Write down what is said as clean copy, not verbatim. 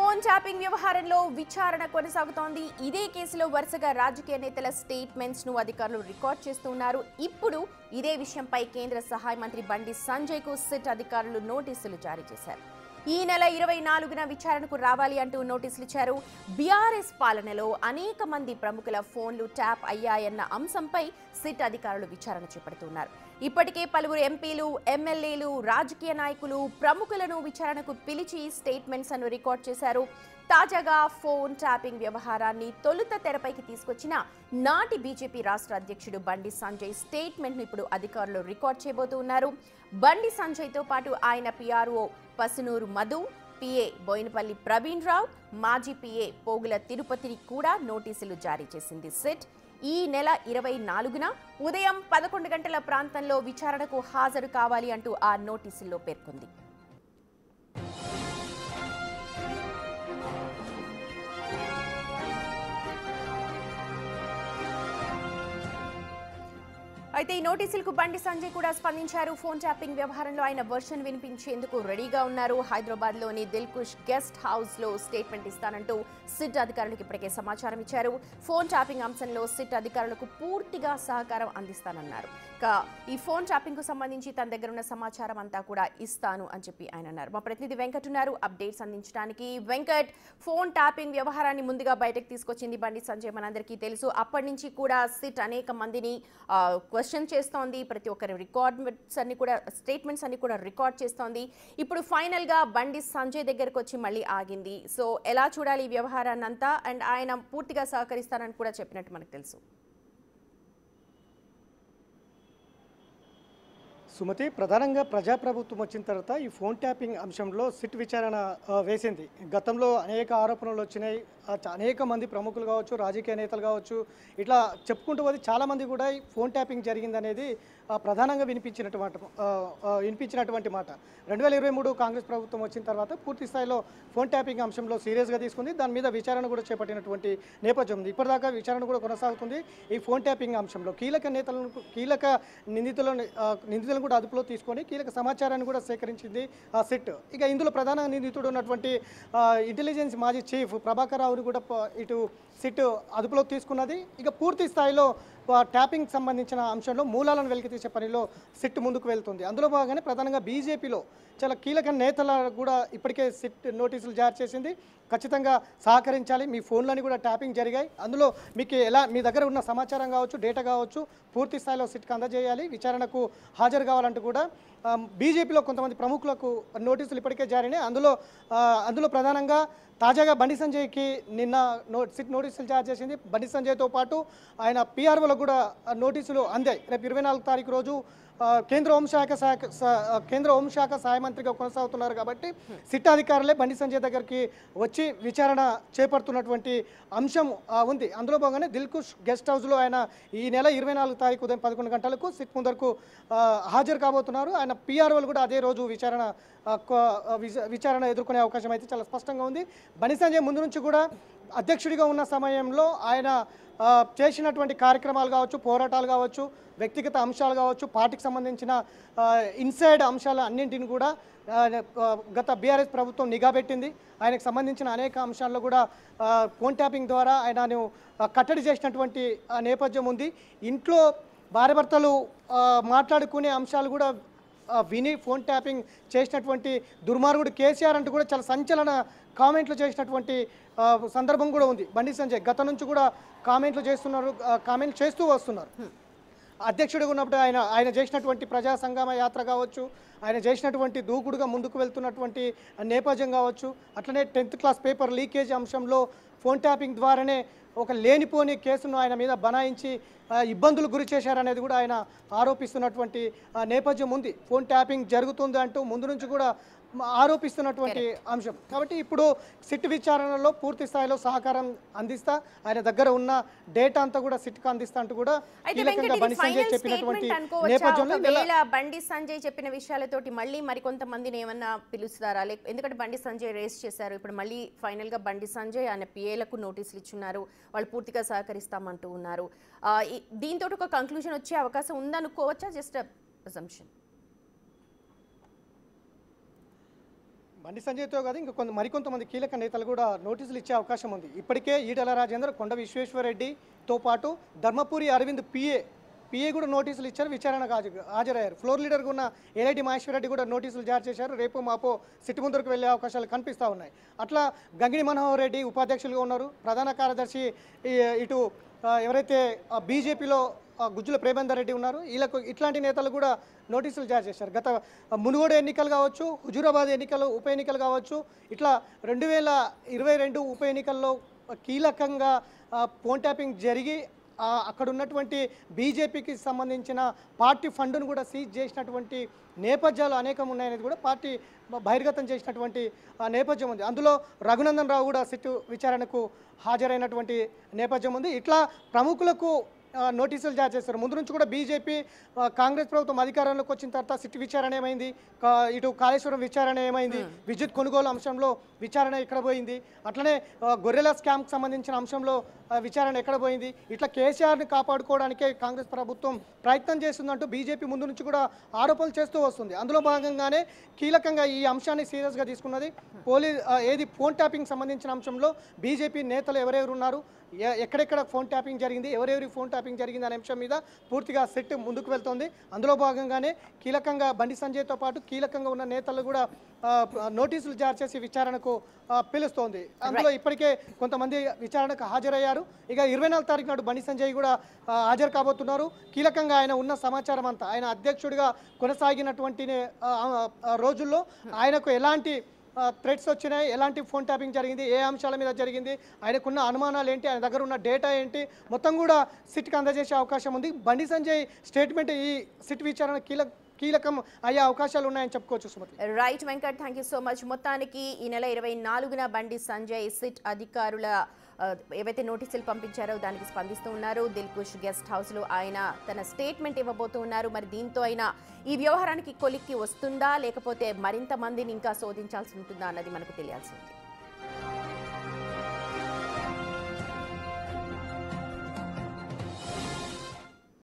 Phone tapping వ్యవహారంలో విచారణ కొనసాగుతోంది. ఇదే కేసులో వరుసగా రాజకీయ నేతల స్టేట్మెంట్స్ ను అధికారులు రికార్డ్ చేస్తున్నారు. ఇప్పుడు ఇదే విషయంపై కేంద్ర సహాయ మంత్రి బండి సంజయ్ కు సిట్ అధికారులు నోటీసులు జారీ చేశారు. ఈ నెల 24న విచారణకు రావాలి అంటూ నోటీసులు ఇచ్చారు. బీఆర్ఎస్ పాలనలో అనేక మంది ప్రముఖుల ఫోన్లు ట్యాప్ అయ్యాయన్న అంశంపై సిట్ అధికారులు విచారణ చేపడుతున్నారు. ఇప్పటికే పలువురు ఎంపీలు, ఎమ్మెల్యేలు, రాజకీయ నాయకులు, ప్రముఖులను విచారణకు పిలిచి స్టేట్మెంట్స్ ను రికార్డ్ చేశారు. తాజాగా ఫోన్ ట్యాపింగ్ వ్యవహారాన్ని తొలుత తెరపైకి తీసుకొచ్చిన నాటి బీజేపీ రాష్ట్ర అధ్యక్షుడు బండి సంజయ్ స్టేట్మెంట్ ను ఇప్పుడు అధికారులు రికార్డ్ చేయబోతున్నారు. బండి సంజయ్ తో పాటు ఆయన పిఆర్ఓ పసునూరు మధు, పిఏ బోయినపల్లి ప్రవీణ్ రావు, మాజీ పిఏ పోగుల తిరుపతిని కూడా నోటీసులు జారీ చేసింది సిట్. ఈ నెల 24న ఉదయం 11 గంటల ప్రాంతంలో విచారణకు హాజరు కావాలి అంటూ ఆ నోటీసుల్లో పేర్కొంది. అయితే ఈ నోటీసులకు బండి సంజయ్ కూడా స్పందించారు. ఫోన్ ట్యాపింగ్ వ్యవహారంలో ఆయన వర్షన్ వినిపించేందుకు రెడీగా ఉన్నారు. హైదరాబాద్ లోని దిల్కుష్ గెస్ట్ హౌస్ లో స్టేట్మెంట్ ఇస్తానంటూ సిట్ అధికారులకు ఇప్పటికే సమాచారం ఇచ్చారు. ఫోన్ ట్యాపింగ్ అంశంలో సిట్ అధికారులకు పూర్తిగా సహకారం అందిస్తానన్నారు. ఇక ఈ ఫోన్ ట్యాపింగ్ కు సంబంధించి తన దగ్గర ఉన్న సమాచారం అంతా కూడా ఇస్తాను అని చెప్పి ఆయన అన్నారు. మా ప్రతినిధి వెంకట్ ఉన్నారు అప్డేట్స్ అందించడానికి. వెంకట్, ఫోన్ ట్యాపింగ్ వ్యవహారాన్ని ముందుగా బయటకు తీసుకొచ్చింది బండి సంజయ్ మనందరికీ తెలుసు. అప్పటి నుంచి కూడా సిట్ అనేక మందిని క్వశ్చన్ చేస్తోంది. ప్రతి ఒక్కరి స్టేట్మెంట్స్ అన్ని కూడా రికార్డ్ చేస్తోంది. ఇప్పుడు ఫైనల్ గా బండి సంజయ్ దగ్గరకు వచ్చి మళ్ళీ ఆగింది. సో ఎలా చూడాలి ఈ వ్యవహారాన్ని అంతా? అండ్ ఆయన పూర్తిగా సహకరిస్తానని కూడా చెప్పినట్టు మనకు తెలుసు. సుమతి, ప్రధానంగా ప్రజాప్రభుత్వం వచ్చిన తర్వాత ఈ ఫోన్ ట్యాపింగ్ అంశంలో సిట్ విచారణ వేసింది. గతంలో అనేక ఆరోపణలు వచ్చినాయి. అనేక మంది ప్రముఖులు కావచ్చు, రాజకీయ నేతలు కావచ్చు, ఇట్లా చెప్పుకుంటూ పోతే చాలామంది కూడా ఈ ఫోన్ ట్యాపింగ్ జరిగిందనేది ప్రధానంగా వినిపించినటువంటి మాట. 2023 కాంగ్రెస్ ప్రభుత్వం వచ్చిన తర్వాత పూర్తి స్థాయిలో ఫోన్ ట్యాపింగ్ అంశంలో సీరియస్గా తీసుకుంది. దాని మీద విచారణ కూడా చేపట్టినటువంటి నేపథ్యం ఉంది. ఇప్పటిదాకా విచారణ కూడా కొనసాగుతుంది. ఈ ఫోన్ ట్యాపింగ్ అంశంలో కీలక నిందితులను కూడా అదుపులో తీసుకొని కీలక సమాచారాన్ని కూడా సేకరించింది సిట్. ఇక ఇందులో ప్రధాన నిందితుడు ఉన్నటువంటి ఇంటెలిజెన్స్ మాజీ చీఫ్ ప్రభాకర్ రావుని కూడా ఇటు సిట్ అదుపులోకి తీసుకున్నది. ఇక పూర్తి స్థాయిలో ట్యాపింగ్ సంబంధించిన అంశంలో మూలాలను వెలికితీసే పనిలో సిట్ ముందుకు వెళ్తుంది. అందులో భాగంగానే ప్రధానంగా బీజేపీలో చాలా కీలక నేతల కూడా ఇప్పటికే సిట్ నోటీసులు జారీ చేసింది. ఖచ్చితంగా సహకరించాలి, మీ ఫోన్లని కూడా ట్యాపింగ్ జరిగాయి, అందులో మీకు మీ దగ్గర ఉన్న సమాచారం కావచ్చు, డేటా కావచ్చు పూర్తి స్థాయిలో సిట్కి అందజేయాలి, విచారణకు హాజరు కావాలంటూ కూడా బీజేపీలో కొంతమంది ప్రముఖులకు నోటీసులు ఇప్పటికే జారీనే. అందులో ప్రధానంగా తాజాగా బండి సంజయ్కి నిన్న సిట్ నోటీసులు జారీ చేసింది. బండి సంజయ్తో పాటు ఆయన పిఆర్ఓలకు కూడా నోటీసులు అందాయి. రేపు 24 తారీఖు రోజు కేంద్ర హోంశాఖ సహాయ మంత్రిగా కొనసాగుతున్నారు కాబట్టి సిట్ అధికారులే బండి సంజయ్ దగ్గరికి వచ్చి విచారణ చేపడుతున్నటువంటి అంశం ఉంది. అందులో భాగంగానే దిల్కుష్ గెస్ట్ హౌస్లో ఆయన ఈ నెల 24 తారీఖు ఉదయం 11 గంటలకు సిట్ ముందరకు హాజరు కాబోతున్నారు. ఆయన పిఆర్ఓలు కూడా అదే రోజు విచారణ ఎదుర్కొనే అవకాశం అయితే చాలా స్పష్టంగా ఉంది. బండి సంజయ్ ముందు నుంచి కూడా అధ్యక్షుడిగా ఉన్న సమయంలో ఆయన చేసినటువంటి కార్యక్రమాలు కావచ్చు, పోరాటాలు కావచ్చు, వ్యక్తిగత అంశాలు కావచ్చు, పార్టీకి సంబంధించిన ఇన్సైడ్ అంశాలు అన్నింటిని కూడా గత బీఆర్ఎస్ ప్రభుత్వం నిఘా పెట్టింది. ఆయనకు సంబంధించిన అనేక అంశాల్లో కూడా ఫోన్ ట్యాపింగ్ ద్వారా ఆయనను కట్టడి చేసినటువంటి నేపథ్యం ఉంది. ఇంట్లో భార్యాభర్తలు మాట్లాడుకునే అంశాలు కూడా విని ఫోన్ ట్యాపింగ్ చేసినటువంటి దుర్మార్గుడు కేసీఆర్ అంటూ కూడా చాలా సంచలన కామెంట్లు చేసినటువంటి సందర్భం కూడా ఉంది. బండి సంజయ్ గత నుంచి కూడా కామెంట్లు చేస్తూ వస్తున్నారు. అధ్యక్షుడిగా ఉన్నప్పుడు ఆయన చేసినటువంటి ప్రజా సంగమ యాత్ర కావచ్చు, ఆయన చేసినటువంటి దూకుడుగా ముందుకు వెళ్తున్నటువంటి నేపథ్యం కావచ్చు, అట్లనే 10th క్లాస్ పేపర్ లీకేజ్ అంశంలో ఫోన్ ట్యాపింగ్ ద్వారానే ఒక లేనిపోని కేసును ఆయన మీద బనాయించి ఇబ్బందులు గురి చేశారనేది కూడా ఆయన ఆరోపిస్తున్నటువంటి నేపథ్యం ఉంది. ఫోన్ ట్యాపింగ్ జరుగుతుంది అంటూ ముందు నుంచి కూడా ఆరోపిస్తున్నటువంటి అంశం. కాబట్టి ఇప్పుడు సిట్ విచారణలో పూర్తి స్థాయిలో సహకారం అందిస్తా, ఆయన దగ్గర ఉన్న డేటా అంతా కూడా సిట్కి అందిస్తా అంటూ కూడా బండి సంజయ్ చెప్పినటువంటి నేపథ్యంలో బండి సంజయ్ చెప్పిన విషయాలతోటి మళ్ళీ మరికొంతమందిని ఏమన్నా పిలుస్తారా? ఎందుకంటే బండి సంజయ్ రేస్ చేశారు, ఇప్పుడు మళ్ళీ ఫైనల్ గా బండి సంజయ్ ఆయన పిఏలకు నోటీసులు ఇచ్చున్నారు, వాళ్ళు పూర్తిగా సహకరిస్తామంటూ ఉన్నారు. దీంతో ఒక కంక్లూజన్ వచ్చే అవకాశం ఉందనుకోవచ్చా? Just assumption. బండి సంజయ్తో కాదు ఇంకా మరికొంతమంది కీలక నేతలు కూడా నోటీసులు ఇచ్చే అవకాశం ఉంది. ఇప్పటికే ఈటెల రాజేందర్, కొండ విశ్వేశ్వరరెడ్డితో పాటు ధర్మపురి అరవింద్ పిఏ కూడా నోటీసులు ఇచ్చారు, విచారణకు హాజరయ్యారు. ఫ్లోర్ లీడర్గా ఉన్న ఏలైటి మహేశ్వరరెడ్డి కూడా నోటీసులు జారీ చేశారు. రేపు మాపో సిట్టు ముందుకు వెళ్లే అవకాశాలు కనిపిస్తూ ఉన్నాయి. అట్లా గంగిడి మనోహర్ రెడ్డి ఉపాధ్యక్షులుగా ఉన్నారు. ప్రధాన కార్యదర్శి ఇటు ఎవరైతే బీజేపీలో గుజ్జుల ప్రేమేందర్ రెడ్డి ఉన్నారు. వీళ్ళకు ఇట్లాంటి నేతలు కూడా నోటీసులు జారీ చేశారు. గత మునుగోడు ఎన్నికలు కావచ్చు, హుజూరాబాద్ ఉప ఎన్నికలు కావచ్చు, ఇట్లా 2022 ఉప ఎన్నికల్లో కీలకంగా ఫోన్ ట్యాపింగ్ జరిగి అక్కడ ఉన్నటువంటి బీజేపీకి సంబంధించిన పార్టీ ఫండ్ను కూడా సీజ్ చేసినటువంటి నేపథ్యాలు అనేకం ఉన్నాయనేది కూడా పార్టీ బహిర్గతం చేసినటువంటి నేపథ్యం ఉంది. అందులో రఘునందన్ రావు కూడా సిట్టు విచారణకు హాజరైనటువంటి నేపథ్యం ఉంది. ఇట్లా ప్రముఖులకు నోటీసులు జారీ చేస్తారు. ముందు నుంచి కూడా బీజేపీ కాంగ్రెస్ ప్రభుత్వం అధికారంలోకి వచ్చిన తర్వాత సిట్ విచారణ ఏమైంది, ఇటు కాళేశ్వరం విచారణ ఏమైంది, విద్యుత్ కొనుగోలు అంశంలో విచారణ ఎక్కడ పోయింది, అట్లనే గొర్రెల స్కామ్కి సంబంధించిన అంశంలో విచారణ ఎక్కడ పోయింది, ఇట్లా కేసీఆర్ని కాపాడుకోవడానికే కాంగ్రెస్ ప్రభుత్వం ప్రయత్నం చేస్తుందంటూ బీజేపీ ముందు నుంచి కూడా ఆరోపణలు చేస్తూ వస్తుంది. అందులో భాగంగానే కీలకంగా ఈ అంశాన్ని సీరియస్గా తీసుకున్నది. ఫోన్ ట్యాపింగ్ సంబంధించిన అంశంలో బీజేపీ నేతలు ఎవరెవరు ఉన్నారు, ఎక్కడెక్కడ ఫోన్ ట్యాపింగ్ జరిగింది, ఎవరెవరి ఫోన్ ట్యాపింగ్ జరిగింది అనే అంశం మీద పూర్తిగా సెట్ ముందుకు వెళ్తోంది. అందులో భాగంగానే కీలకంగా బండి సంజయ్తో పాటు కీలకంగా ఉన్న నేతలు కూడా నోటీసులు జారీ చేసి విచారణకు పిలుస్తోంది. అందులో ఇప్పటికే కొంతమంది విచారణకు హాజరయ్యారు. ఇక 24 తారీఖు నాడు బండి సంజయ్ కూడా హాజరు కాబోతున్నారు. కీలకంగా ఆయన ఉన్న సమాచారం అంతా, ఆయన అధ్యక్షుడిగా కొనసాగినటువంటి రోజుల్లో ఆయనకు ఎలాంటి థ్రెడ్స్ వచ్చినాయి, ఎలాంటి ఫోన్ ట్యాపింగ్ జరిగింది, ఏ అంశాల మీద జరిగింది, ఆయనకున్న అనుమానాలు ఏంటి, ఆయన దగ్గర ఉన్న డేటా ఏంటి, మొత్తం కూడా సిట్కి అందజేసే అవకాశం ఉంది. బండి సంజయ్ స్టేట్మెంట్ ఈ సిట్ విచారణ కీలకం అయ్యే అవకాశాలు ఉన్నాయని చెప్పుకోవచ్చు. Sumathi. Right Venkat, thank you so much. మొత్తానికి ఈ నెల 24న బండి సంజయ్ సిట్ అధికారుల ఏవైతే నోటీసులు పంపించారో దానికి స్పందిస్తూ ఉన్నారు. దిల్కుష్ గెస్ట్ హౌస్లో ఆయన తన స్టేట్మెంట్ ఇవ్వబోతూ ఉన్నారు. మరి దీంతో అయినా ఈ వ్యవహారానికి కొలిక్కి వస్తుందా లేకపోతే మరింత మందిని ఇంకా శోధించాల్సి ఉంటుందా అన్నది మనకు తెలియాల్సి ఉంది.